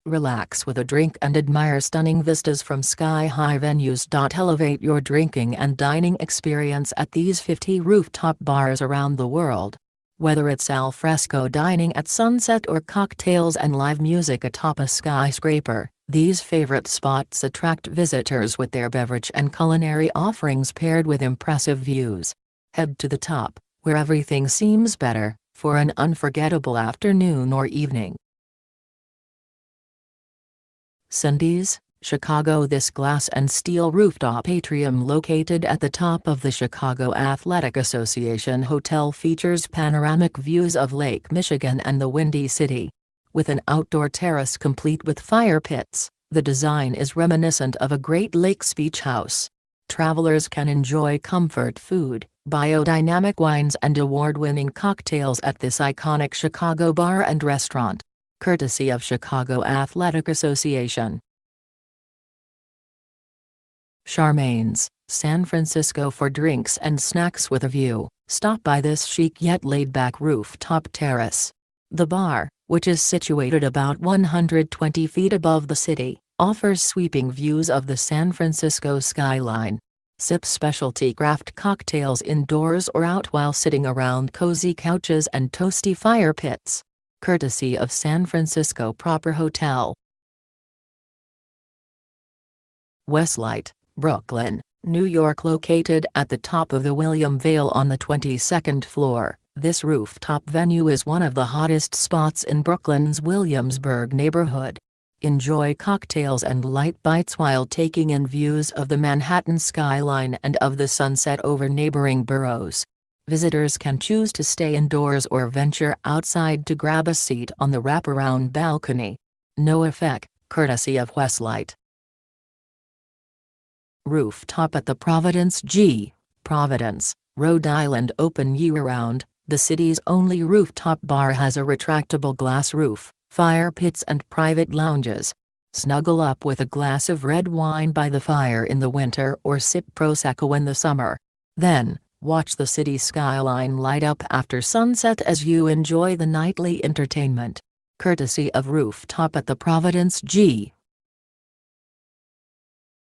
Relax with a drink and admire stunning vistas from sky-high venues. Elevate your drinking and dining experience at these 50 rooftop bars around the world. Whether it's al fresco dining at sunset or cocktails and live music atop a skyscraper, these favorite spots attract visitors with their beverage and culinary offerings paired with impressive views. Head to the top, where everything seems better, for an unforgettable afternoon or evening. Cindy's, Chicago. This glass and steel rooftop atrium located at the top of the Chicago Athletic Association Hotel features panoramic views of Lake Michigan and the Windy City. With an outdoor terrace complete with fire pits, the design is reminiscent of a Great Lakes beach house. Travelers can enjoy comfort food, biodynamic wines and award-winning cocktails at this iconic Chicago bar and restaurant, courtesy of Chicago Athletic Association. Charmaine's, San Francisco. For drinks and snacks with a view, stop by this chic yet laid-back rooftop terrace. The bar, which is situated about 120 feet above the city, offers sweeping views of the San Francisco skyline. Sip specialty craft cocktails indoors or out while sitting around cozy couches and toasty fire pits, courtesy of San Francisco Proper Hotel. Westlight, Brooklyn, New York. Located at the top of the William Vale on the 22nd floor, this rooftop venue is one of the hottest spots in Brooklyn's Williamsburg neighborhood. Enjoy cocktails and light bites while taking in views of the Manhattan skyline and of the sunset over neighboring boroughs. Visitors can choose to stay indoors or venture outside to grab a seat on the wraparound balcony. No effect, courtesy of Westlight. Rooftop at the Providence G, Providence, Rhode Island. Open year-round, the city's only rooftop bar has a retractable glass roof, fire pits and private lounges. Snuggle up with a glass of red wine by the fire in the winter or sip Prosecco in the summer. Then, watch the city skyline light up after sunset as you enjoy the nightly entertainment, courtesy of Rooftop at the Providence G.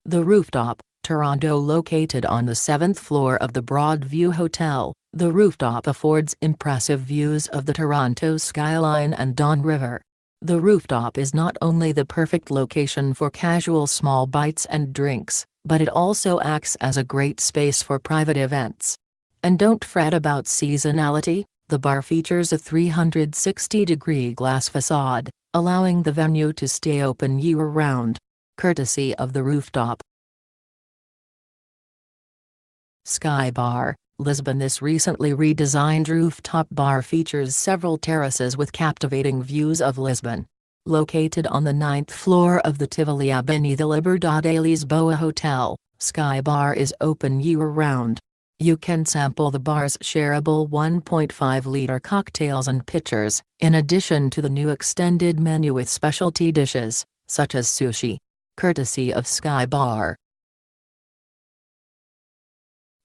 The Rooftop, Toronto. Located on the 7th floor of the Broadview Hotel, the Rooftop affords impressive views of the Toronto skyline and Don River. The Rooftop is not only the perfect location for casual small bites and drinks, but it also acts as a great space for private events. And don't fret about seasonality, the bar features a 360-degree glass facade, allowing the venue to stay open year-round, courtesy of the Rooftop. Sky Bar, Lisbon. This recently redesigned rooftop bar features several terraces with captivating views of Lisbon. Located on the 9th floor of the Tivoli Avenida Liberdade Lisboa Hotel, Sky Bar is open year-round. You can sample the bar's shareable 1.5-liter cocktails and pitchers, in addition to the new extended menu with specialty dishes, such as sushi, courtesy of Sky Bar.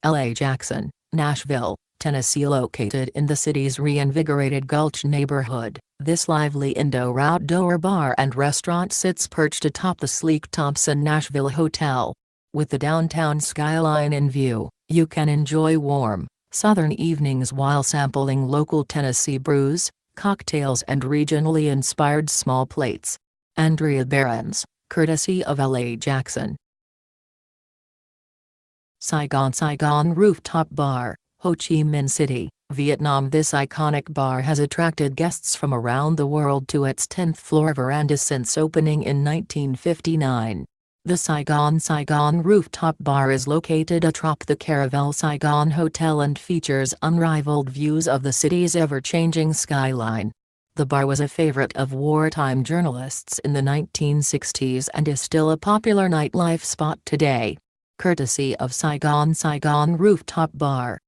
L.A. Jackson, Nashville, Tennessee. Located in the city's reinvigorated Gulch neighborhood, this lively indoor-outdoor bar and restaurant sits perched atop the sleek Thompson Nashville Hotel. With the downtown skyline in view, you can enjoy warm, southern evenings while sampling local Tennessee brews, cocktails and regionally inspired small plates. Andrea Behrens, courtesy of L.A. Jackson. Saigon Rooftop Bar, Ho Chi Minh City, Vietnam. This iconic bar has attracted guests from around the world to its 10th floor veranda since opening in 1959. The Saigon Rooftop Bar is located atop the Caravel Saigon Hotel and features unrivaled views of the city's ever-changing skyline. The bar was a favorite of wartime journalists in the 1960s and is still a popular nightlife spot today, courtesy of Saigon Rooftop Bar.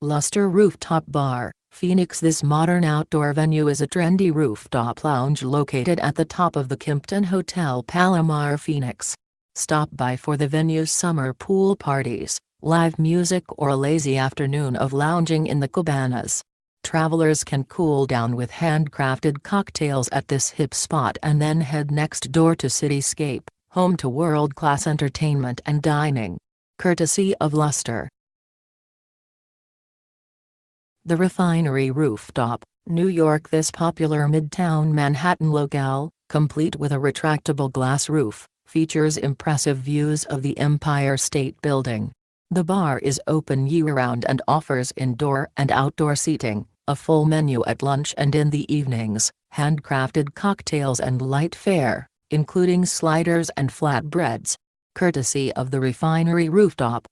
Luster Rooftop Bar, Phoenix. This modern outdoor venue is a trendy rooftop lounge located at the top of the Kimpton Hotel Palomar, Phoenix. Stop by for the venue's summer pool parties, live music or a lazy afternoon of lounging in the cabanas. Travelers can cool down with handcrafted cocktails at this hip spot and then head next door to Cityscape, home to world-class entertainment and dining. Courtesy of Luster. The Refinery Rooftop, New York. This popular Midtown Manhattan locale, complete with a retractable glass roof, features impressive views of the Empire State Building. The bar is open year-round and offers indoor and outdoor seating, a full menu at lunch and in the evenings, handcrafted cocktails and light fare, including sliders and flatbreads. Courtesy of the Refinery Rooftop.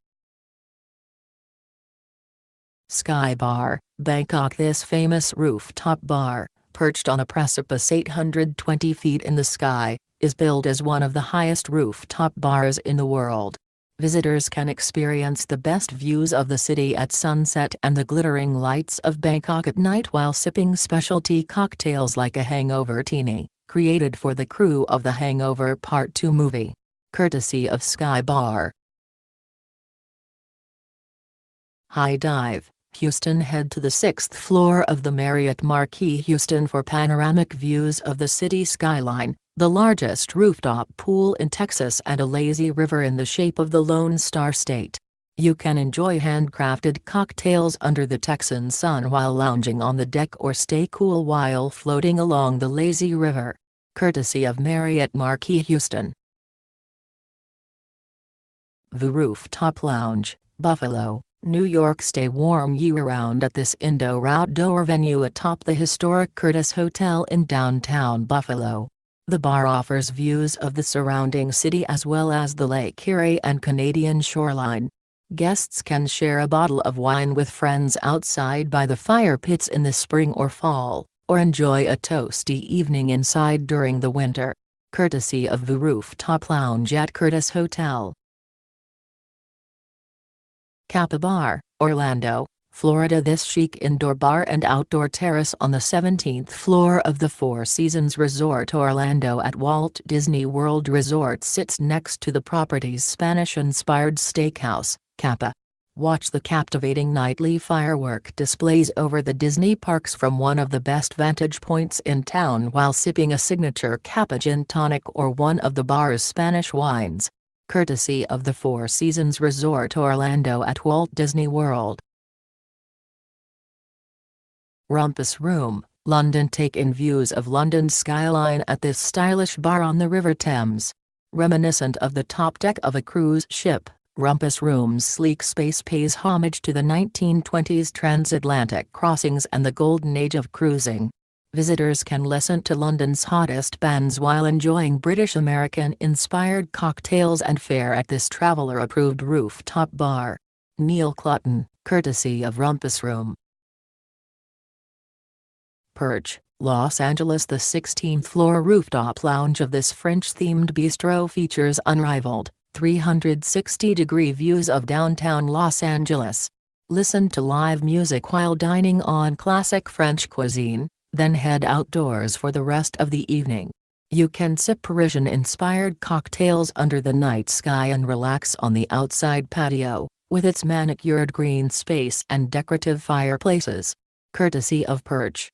Sky Bar, Bangkok. This famous rooftop bar, perched on a precipice 820 feet in the sky, is billed as one of the highest rooftop bars in the world. Visitors can experience the best views of the city at sunset and the glittering lights of Bangkok at night while sipping specialty cocktails like a hangover teeny, created for the crew of The Hangover Part 2 movie. Courtesy of Sky Bar. High Dive, Houston. Head to the 6th floor of the Marriott Marquis Houston for panoramic views of the city skyline, the largest rooftop pool in Texas and a lazy river in the shape of the Lone Star State. You can enjoy handcrafted cocktails under the Texan sun while lounging on the deck or stay cool while floating along the lazy river. Courtesy of Marriott Marquis Houston. The Rooftop Lounge, Buffalo, New York. Stay warm year-round at this indoor-outdoor venue atop the historic Curtis Hotel in downtown Buffalo. The bar offers views of the surrounding city as well as the Lake Erie and Canadian shoreline. Guests can share a bottle of wine with friends outside by the fire pits in the spring or fall, or enjoy a toasty evening inside during the winter. Courtesy of the Rooftop Lounge at Curtis Hotel. Kappa Bar, Orlando, Florida. This chic indoor bar and outdoor terrace on the 17th floor of the Four Seasons Resort Orlando at Walt Disney World Resort sits next to the property's Spanish-inspired steakhouse, Kappa. Watch the captivating nightly firework displays over the Disney parks from one of the best vantage points in town while sipping a signature Kappa gin tonic or one of the bar's Spanish wines. Courtesy of the Four Seasons Resort Orlando at Walt Disney World. Rumpus Room, London. Take in views of London's skyline at this stylish bar on the River Thames. Reminiscent of the top deck of a cruise ship, Rumpus Room's sleek space pays homage to the 1920s transatlantic crossings and the golden age of cruising. Visitors can listen to London's hottest bands while enjoying British-American-inspired cocktails and fare at this traveler-approved rooftop bar. Neil Clutton, courtesy of Rumpus Room. Perch, Los Angeles. The 16th-floor rooftop lounge of this French-themed bistro features unrivaled, 360-degree views of downtown Los Angeles. Listen to live music while dining on classic French cuisine, then head outdoors for the rest of the evening. You can sip Parisian-inspired cocktails under the night sky and relax on the outside patio, with its manicured green space and decorative fireplaces. Courtesy of Perch.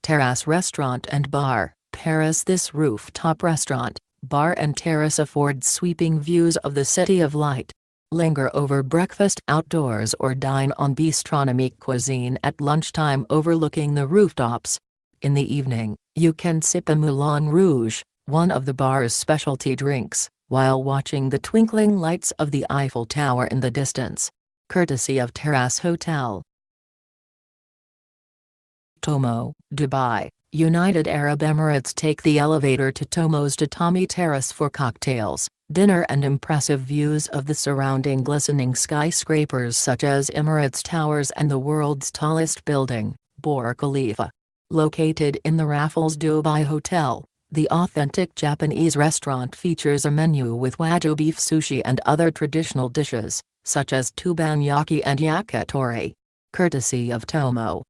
Terrace Restaurant and Bar, Paris. This rooftop restaurant, bar and terrace affords sweeping views of the City of Light. Linger over breakfast outdoors or dine on bistronomique cuisine at lunchtime overlooking the rooftops. In the evening, you can sip a Moulin Rouge, one of the bar's specialty drinks, while watching the twinkling lights of the Eiffel Tower in the distance. Courtesy of Terrace Hotel. Tomo, Dubai, United Arab Emirates. Take the elevator to Tomo's Tatami Terrace for cocktails, dinner and impressive views of the surrounding glistening skyscrapers such as Emirates Towers and the world's tallest building, Burj Khalifa. Located in the Raffles Dubai Hotel, the authentic Japanese restaurant features a menu with wagyu beef sushi and other traditional dishes, such as teppanyaki and yakitori. Courtesy of Tomo.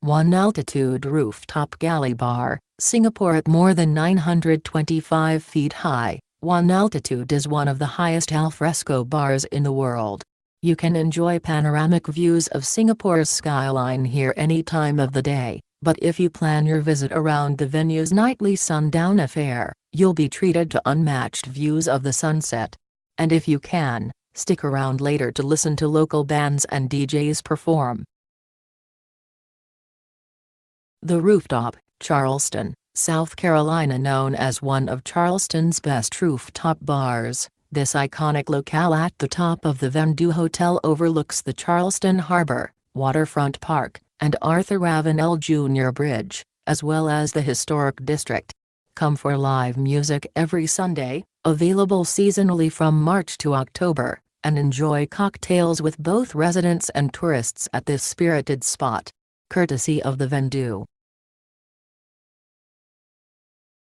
One Altitude Rooftop Galley Bar, Singapore. At more than 925 feet high, One Altitude is one of the highest alfresco bars in the world. You can enjoy panoramic views of Singapore's skyline here any time of the day, but if you plan your visit around the venue's nightly sundown affair, you'll be treated to unmatched views of the sunset. And if you can, stick around later to listen to local bands and DJs perform. The Rooftop, Charleston, South Carolina. Known as one of Charleston's best rooftop bars, this iconic locale at the top of the Vendue Hotel overlooks the Charleston Harbor, Waterfront Park, and Arthur Ravenel Jr. Bridge, as well as the historic district. Come for live music every Sunday, available seasonally from March to October, and enjoy cocktails with both residents and tourists at this spirited spot. Courtesy of the Vendue.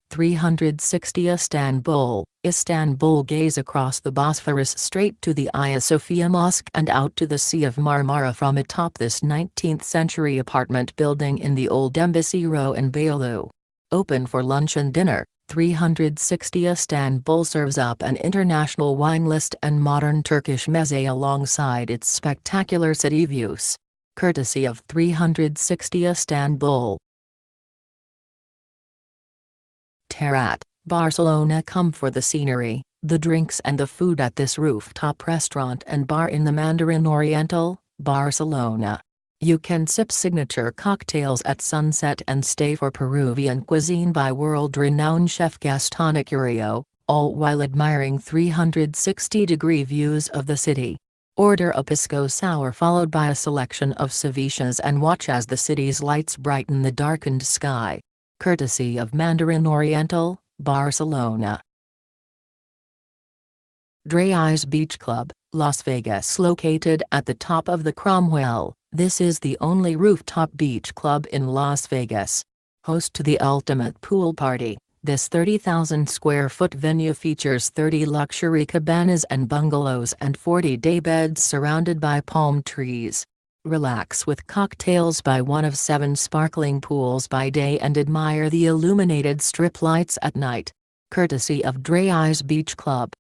360 Istanbul. Istanbul. Gaze across the Bosphorus Strait to the Hagia Sophia Mosque and out to the Sea of Marmara from atop this 19th-century apartment building in the Old Embassy Row in Beyoğlu. Open for lunch and dinner, 360 Istanbul serves up an international wine list and modern Turkish meze alongside its spectacular city views. Courtesy of 360 Istanbul. Terrat, Barcelona. Come for the scenery, the drinks and the food at this rooftop restaurant and bar in the Mandarin Oriental, Barcelona. You can sip signature cocktails at sunset and stay for Peruvian cuisine by world-renowned chef Gastón Acurio, all while admiring 360-degree views of the city. Order a pisco sour followed by a selection of ceviches and watch as the city's lights brighten the darkened sky. Courtesy of Mandarin Oriental, Barcelona. Drai's Beach Club, Las Vegas. Located at the top of the Cromwell, this is the only rooftop beach club in Las Vegas. Host to the ultimate pool party, this 30,000-square-foot venue features 30 luxury cabanas and bungalows and 40 daybeds surrounded by palm trees. Relax with cocktails by one of 7 sparkling pools by day and admire the illuminated strip lights at night. Courtesy of Drai's Beach Club.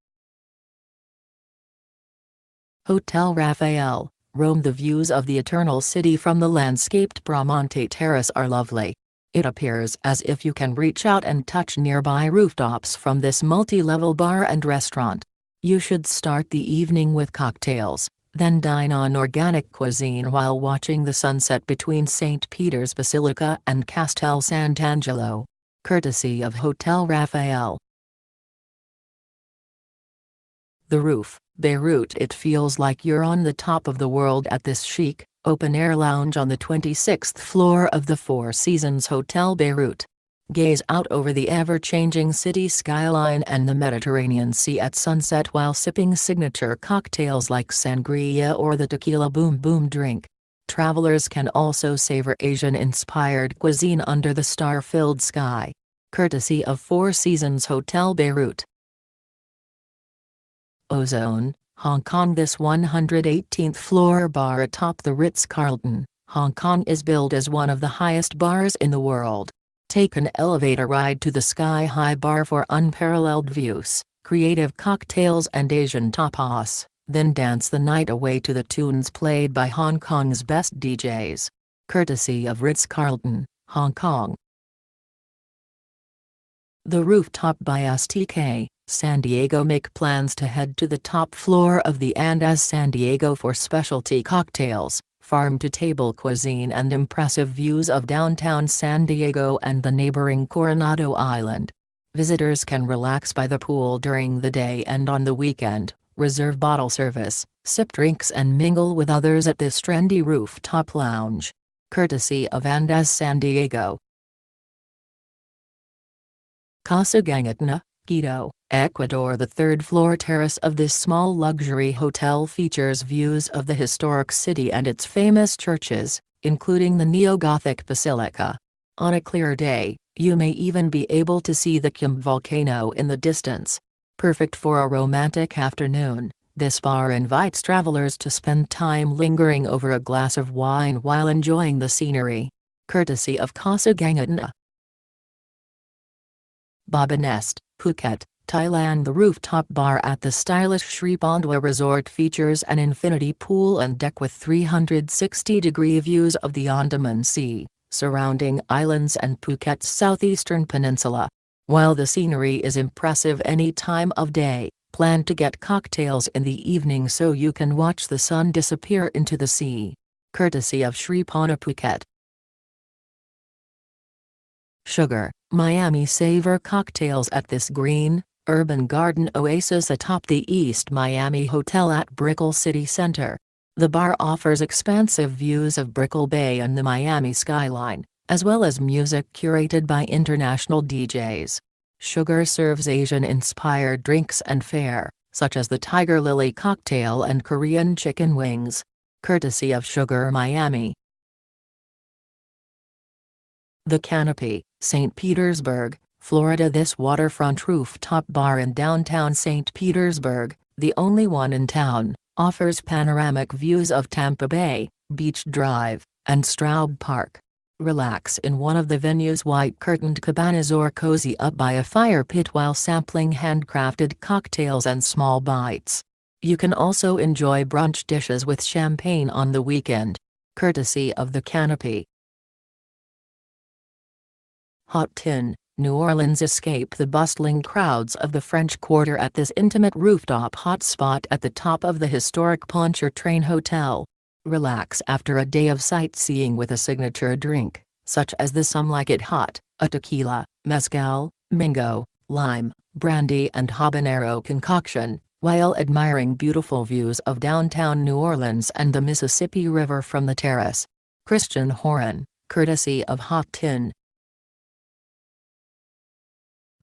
Hotel Raphael, Rome. The views of the Eternal City from the landscaped Bramante Terrace are lovely. It appears as if you can reach out and touch nearby rooftops from this multi-level bar and restaurant. You should start the evening with cocktails, then dine on organic cuisine while watching the sunset between St. Peter's Basilica and Castel Sant'Angelo. Courtesy of Hotel Raphael. The Roof, Beirut. It feels like you're on the top of the world at this chic, open-air lounge on the 26th floor of the Four Seasons Hotel Beirut. Gaze out over the ever-changing city skyline and the Mediterranean Sea at sunset while sipping signature cocktails like sangria or the tequila boom boom drink. Travelers can also savor Asian-inspired cuisine under the star-filled sky. Courtesy of Four Seasons Hotel Beirut. Ozone, Hong Kong. This 118th floor bar atop the Ritz-Carlton, Hong Kong is billed as one of the highest bars in the world. Take an elevator ride to the sky-high bar for unparalleled views, creative cocktails and Asian tapas, then dance the night away to the tunes played by Hong Kong's best DJs. Courtesy of Ritz-Carlton, Hong Kong. The Rooftop by STK, San Diego. Make plans to head to the top floor of the Andaz San Diego for specialty cocktails, farm-to-table cuisine and impressive views of downtown San Diego and the neighboring Coronado Island. Visitors can relax by the pool during the day and on the weekend, reserve bottle service, sip drinks and mingle with others at this trendy rooftop lounge. Courtesy of Andaz San Diego. Casa Gangitana, Quito, Ecuador. The third-floor terrace of this small luxury hotel features views of the historic city and its famous churches, including the neo-Gothic basilica. On a clear day, you may even be able to see the Kim volcano in the distance. Perfect for a romantic afternoon, this bar invites travelers to spend time lingering over a glass of wine while enjoying the scenery. Courtesy of Casa Gangitana. Baba Nest, Phuket, Thailand. The rooftop bar at the stylish Sri Pondwa Resort features an infinity pool and deck with 360-degree views of the Andaman Sea, surrounding islands and Phuket's southeastern peninsula. While the scenery is impressive any time of day, plan to get cocktails in the evening so you can watch the sun disappear into the sea. Courtesy of Sri Pondwa Phuket. Sugar, Miami savor cocktails at this green, urban garden oasis atop the East Miami Hotel at Brickell City Center. The bar offers expansive views of Brickell Bay and the Miami skyline, as well as music curated by international DJs. Sugar serves Asian-inspired drinks and fare, such as the Tiger Lily cocktail and Korean chicken wings. Courtesy of Sugar Miami. The Canopy, St. Petersburg, Florida. This waterfront rooftop bar in downtown St. Petersburg, the only one in town, offers panoramic views of Tampa Bay, Beach Drive, and Straub Park. Relax in one of the venue's white curtained cabanas or cozy up by a fire pit while sampling handcrafted cocktails and small bites. You can also enjoy brunch dishes with champagne on the weekend. Courtesy of the Canopy. Hot Tin, New Orleans. Escape the bustling crowds of the French Quarter at this intimate rooftop hotspot at the top of the historic Pontchartrain Hotel. Relax after a day of sightseeing with a signature drink, such as the Some Like It Hot, a tequila, mezcal, mango, lime, brandy and habanero concoction, while admiring beautiful views of downtown New Orleans and the Mississippi River from the terrace. Christian Horan, courtesy of Hot Tin.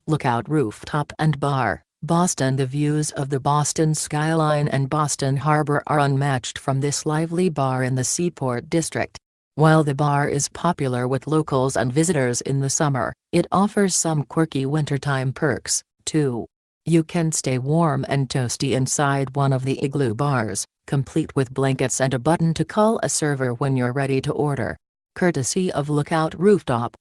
Lookout Rooftop and Bar, Boston. The views of the Boston skyline and Boston Harbor are unmatched from this lively bar in the Seaport District. While the bar is popular with locals and visitors in the summer, it offers some quirky wintertime perks, too. You can stay warm and toasty inside one of the igloo bars, complete with blankets and a button to call a server when you're ready to order. Courtesy of Lookout Rooftop.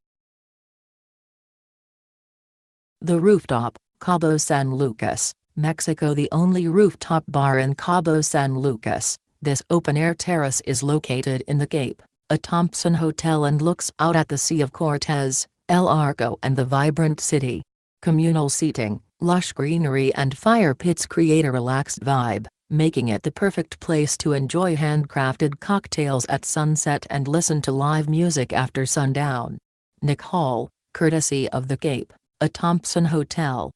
The Rooftop, Cabo San Lucas, Mexico. The only rooftop bar in Cabo San Lucas, this open-air terrace is located in the Cape, a Thompson Hotel, and looks out at the Sea of Cortez, El Arco and the vibrant city. Communal seating, lush greenery and fire pits create a relaxed vibe, making it the perfect place to enjoy handcrafted cocktails at sunset and listen to live music after sundown. Nick Hall, courtesy of the Cape, a Thompson Hotel.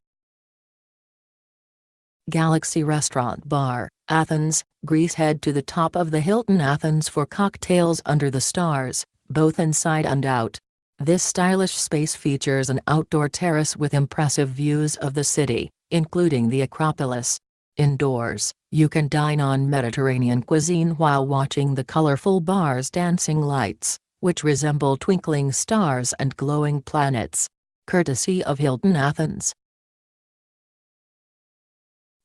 Galaxy Restaurant Bar, Athens, Greece. Head to the top of the Hilton Athens for cocktails under the stars, both inside and out. This stylish space features an outdoor terrace with impressive views of the city, including the Acropolis. Indoors, you can dine on Mediterranean cuisine while watching the colorful bar's dancing lights, which resemble twinkling stars and glowing planets. Courtesy of Hilton Athens.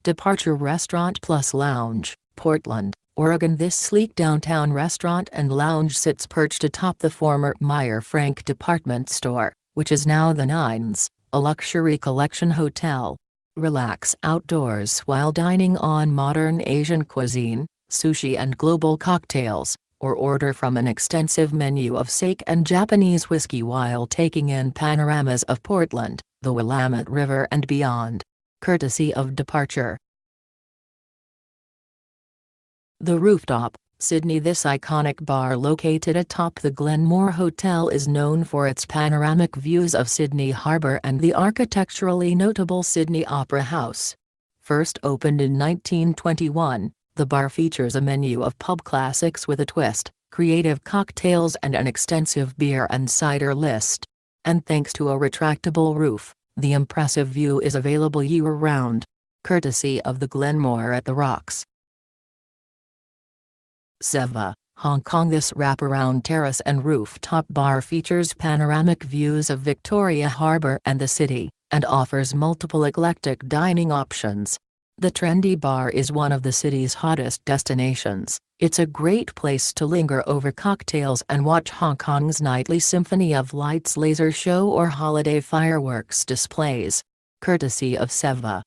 Departure Restaurant Plus Lounge, Portland, Oregon. This sleek downtown restaurant and lounge sits perched atop the former Meyer Frank department store, which is now the Nines, a luxury collection hotel. Relax outdoors while dining on modern Asian cuisine, sushi and global cocktails, or order from an extensive menu of sake and Japanese whiskey while taking in panoramas of Portland, the Willamette River and beyond. Courtesy of Departure. The Rooftop, Sydney. This iconic bar located atop the Glenmore Hotel is known for its panoramic views of Sydney Harbour and the architecturally notable Sydney Opera House. First opened in 1921, the bar features a menu of pub classics with a twist, creative cocktails and an extensive beer and cider list. And thanks to a retractable roof, the impressive view is available year-round. Courtesy of the Glenmore at the Rocks. Seva, Hong Kong. This wraparound terrace and rooftop bar features panoramic views of Victoria Harbour and the city, and offers multiple eclectic dining options. The trendy bar is one of the city's hottest destinations. It's a great place to linger over cocktails and watch Hong Kong's nightly symphony of lights laser show or holiday fireworks displays. courtesy of Seva.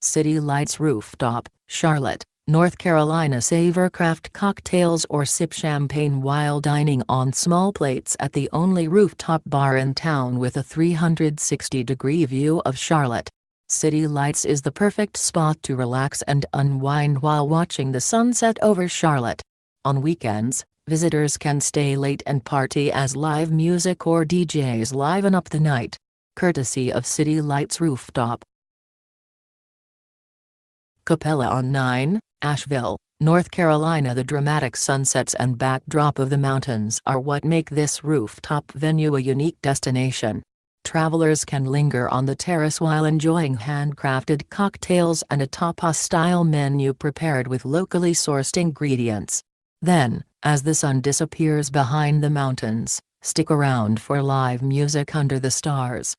City Lights Rooftop, Charlotte, North Carolina. Savor craft cocktails or sip champagne while dining on small plates at the only rooftop bar in town with a 360-degree view of Charlotte. City Lights is the perfect spot to relax and unwind while watching the sunset over Charlotte. On weekends, visitors can stay late and party as live music or DJs liven up the night. Courtesy of City Lights Rooftop. Capella on 9, Asheville, North Carolina. The dramatic sunsets and backdrop of the mountains are what make this rooftop venue a unique destination. Travelers can linger on the terrace while enjoying handcrafted cocktails and a tapas-style menu prepared with locally sourced ingredients. Then, as the sun disappears behind the mountains, stick around for live music under the stars.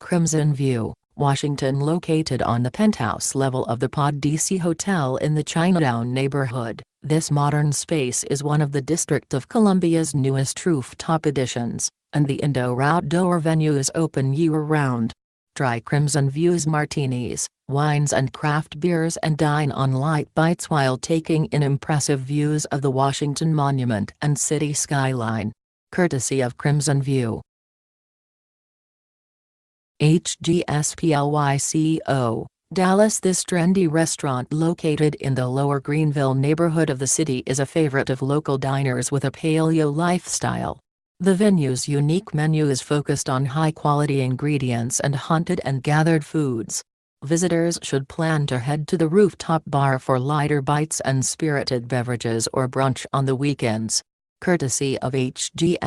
Crimson View, Washington. Located on the penthouse level of the Pod DC Hotel in the Chinatown neighborhood, this modern space is one of the District of Columbia's newest rooftop additions, and the indoor-outdoor venue is open year-round. Try Crimson View's martinis, wines and craft beers and dine on light bites while taking in impressive views of the Washington Monument and city skyline. Courtesy of Crimson View. HGSPLYCO, Dallas. This trendy restaurant located in the Lower Greenville neighborhood of the city is a favorite of local diners with a paleo lifestyle. The venue's unique menu is focused on high-quality ingredients and hunted and gathered foods. Visitors should plan to head to the rooftop bar for lighter bites and spirited beverages or brunch on the weekends. Courtesy of HGSPLYCO.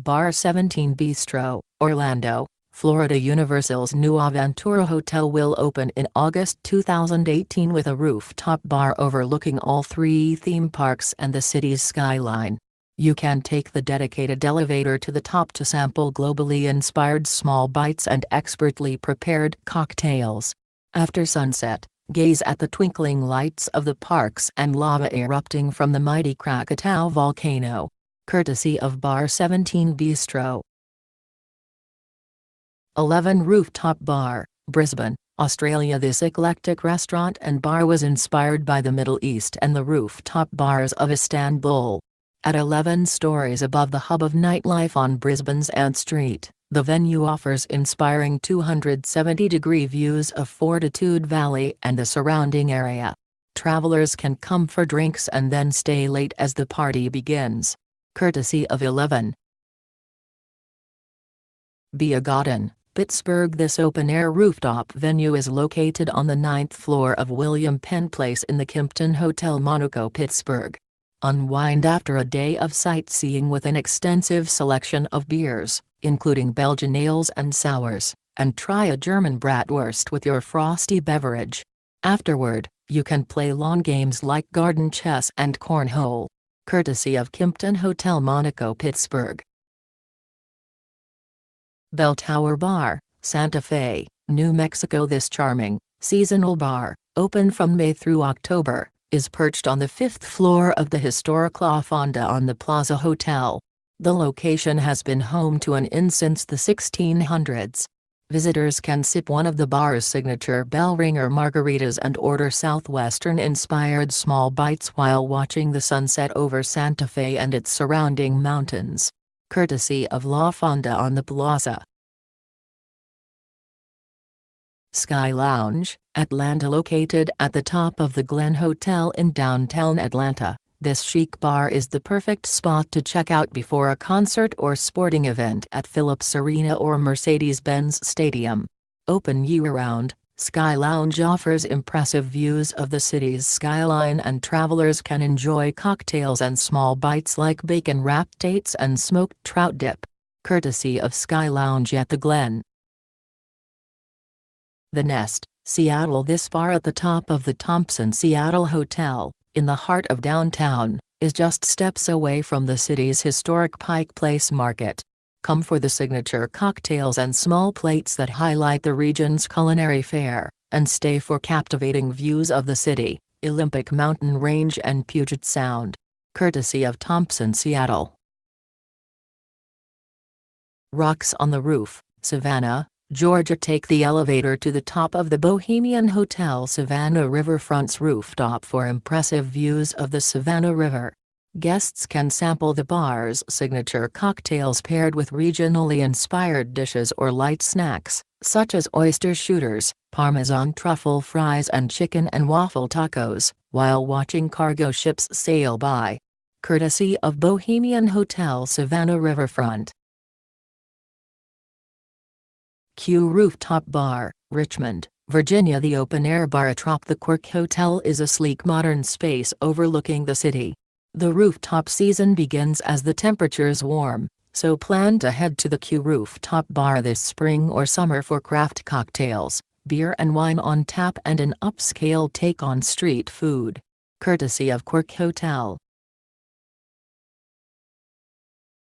Bar 17 Bistro, Orlando, Florida. Universal's new Aventura Hotel will open in August 2018 with a rooftop bar overlooking all three theme parks and the city's skyline. You can take the dedicated elevator to the top to sample globally inspired small bites and expertly prepared cocktails. After sunset, gaze at the twinkling lights of the parks and lava erupting from the mighty Krakatoa volcano. Courtesy of Bar 17 Bistro. 11 Rooftop Bar, Brisbane, Australia. This eclectic restaurant and bar was inspired by the Middle East and the rooftop bars of Istanbul. At 11 stories above the hub of nightlife on Brisbane's Ant Street, the venue offers inspiring 270-degree views of Fortitude Valley and the surrounding area. Travelers can come for drinks and then stay late as the party begins. Courtesy of 11. Beer Garden, Pittsburgh. This open-air rooftop venue is located on the 9th floor of William Penn Place in the Kimpton Hotel Monaco, Pittsburgh. Unwind after a day of sightseeing with an extensive selection of beers, including Belgian ales and sours, and try a German bratwurst with your frosty beverage. Afterward, you can play lawn games like garden chess and cornhole. Courtesy of Kimpton Hotel Monaco, Pittsburgh. Bell Tower Bar, Santa Fe, New Mexico. This charming, seasonal bar, open from May through October, is perched on the 5th floor of the historic La Fonda on the Plaza Hotel. The location has been home to an inn since the 1600s. Visitors can sip one of the bar's signature bell ringer margaritas and order Southwestern-inspired small bites while watching the sunset over Santa Fe and its surrounding mountains. Courtesy of La Fonda on the Plaza. Sky Lounge, Atlanta. Located at the top of the Glen Hotel in downtown Atlanta, this chic bar is the perfect spot to check out before a concert or sporting event at Phillips Arena or Mercedes-Benz Stadium. Open year-round, Sky Lounge offers impressive views of the city's skyline, and travelers can enjoy cocktails and small bites like bacon-wrapped dates and smoked trout dip. Courtesy of Sky Lounge at the Glen. The Nest, Seattle. This bar at the top of the Thompson Seattle Hotel, in the heart of downtown, is just steps away from the city's historic Pike Place Market. Come for the signature cocktails and small plates that highlight the region's culinary fare, and stay for captivating views of the city, Olympic Mountain Range and Puget Sound. courtesy of Thompson, Seattle. Rocks on the Roof, Savannah, Georgia. Take the elevator to the top of the Bohemian Hotel Savannah Riverfront's rooftop for impressive views of the Savannah River. Guests can sample the bar's signature cocktails paired with regionally inspired dishes or light snacks, such as oyster shooters, Parmesan truffle fries and chicken and waffle tacos, while watching cargo ships sail by. Courtesy of Bohemian Hotel Savannah Riverfront. Q Rooftop Bar, Richmond, Virginia. The open-air bar atop the Quirk Hotel is a sleek modern space overlooking the city. The rooftop season begins as the temperatures warm, so plan to head to the Q Rooftop Bar this spring or summer for craft cocktails, beer and wine on tap and an upscale take on street food. Courtesy of Quirk Hotel.